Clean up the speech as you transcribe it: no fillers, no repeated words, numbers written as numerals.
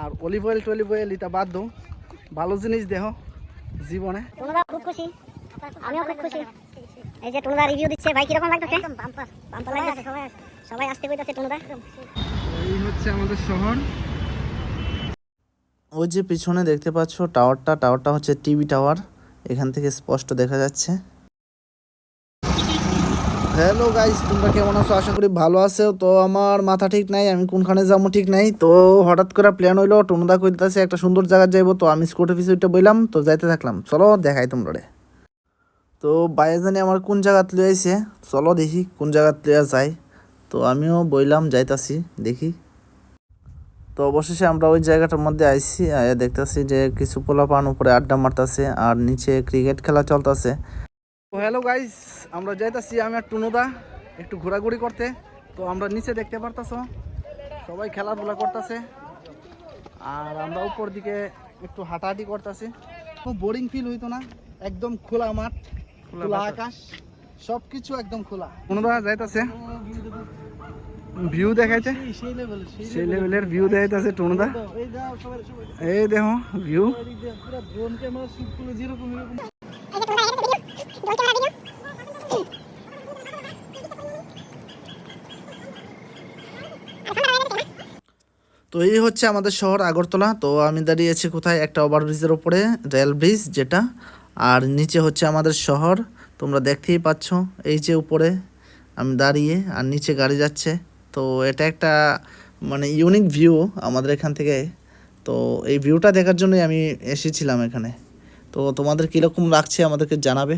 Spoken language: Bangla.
আর অলিভ অয়েল এটা বাদ দাও, ভালো জিনিস দেহ জীবনে। টুনুদা খুব খুশি, আমিও খুব খুশি। এই যে টুনুদা রিভিউ দিচ্ছে, ভাই কিরকম লাগতেছে? একদম বাম্পার বাম্পার লাগতেছে। সবাই আসতে কইতাছে টুনুদা। এই হচ্ছে আমাদের শহর। ওই যে পিছনে দেখতে পাচ্ছ টাওয়ারটা হচ্ছে টিভি টাওয়ার, এখান থেকে স্পষ্ট দেখা যাচ্ছে। হ্যালো গাইস, তোমরা কেমন আছো? আশা করি ভালো আছো। তো আমার মাথা ঠিক নাই, আমি কোনখানে যাবো ঠিক নাই। তো হঠাৎ করে প্ল্যান হইলো, টুনুদা কইতাছে একটা সুন্দর জায়গায় যাইবো। তো আমি স্কুটি পিছুইটা বইলাম, তো যাইতে থাকলাম। চলো দেখাই তোমরা। তো বাইরে জানি আমার কোন জায়গাত লই আইছে, চলো দেখি কোন জায়গাত লইয়া যায়। তো আমিও বইলাম যাইতাছি, দেখি। তো অবশেষে আমরা ওই জায়গাটার মধ্যে আইছি, আয়া দেখতেছি যে কিছু পোলাপান উপরে আড্ডা মারতাছে আর নিচে ক্রিকেট খেলা চলতেছে। হ্যালো গাইস, আমরা যাইতাছি আমি আর টুনুদা একটু ঘোরাঘুরি করতে। তো আমরা নিচে দেখতে পারতাছো সবাই খেলাধুলা করতেছে, আর আমরা উপর দিকে একটু হাঁটাহাঁটি করতেছি। খুব বোরিং ফিল হইতো না, একদম খোলা মাঠ, খোলা আকাশ, সবকিছু একদম খোলা। টুনুদা যাইতাছে ভিউ দেখাইতে, সেই লেভেলের ভিউ দেখাইতেছে টুনুদা। এই দেখো ভিউ। তো এই হচ্ছে আমাদের শহর আগরতলা। তো আমি দাঁড়িয়ে আছি কোথায়, একটা ওভারব্রিজের ওপরে, রেল ব্রিজ যেটা। আর নিচে হচ্ছে আমাদের শহর, তোমরা দেখতেই পাচ্ছ। এই যে উপরে আমি দাঁড়িয়ে, আর নিচে গাড়ি যাচ্ছে। তো এটা একটা মানে ইউনিক ভিউ আমাদের এখান থেকে। তো এই ভিউটা দেখার জন্যই আমি এসেছিলাম এখানে। তো তোমাদের কীরকম লাগছে আমাদেরকে জানাবে।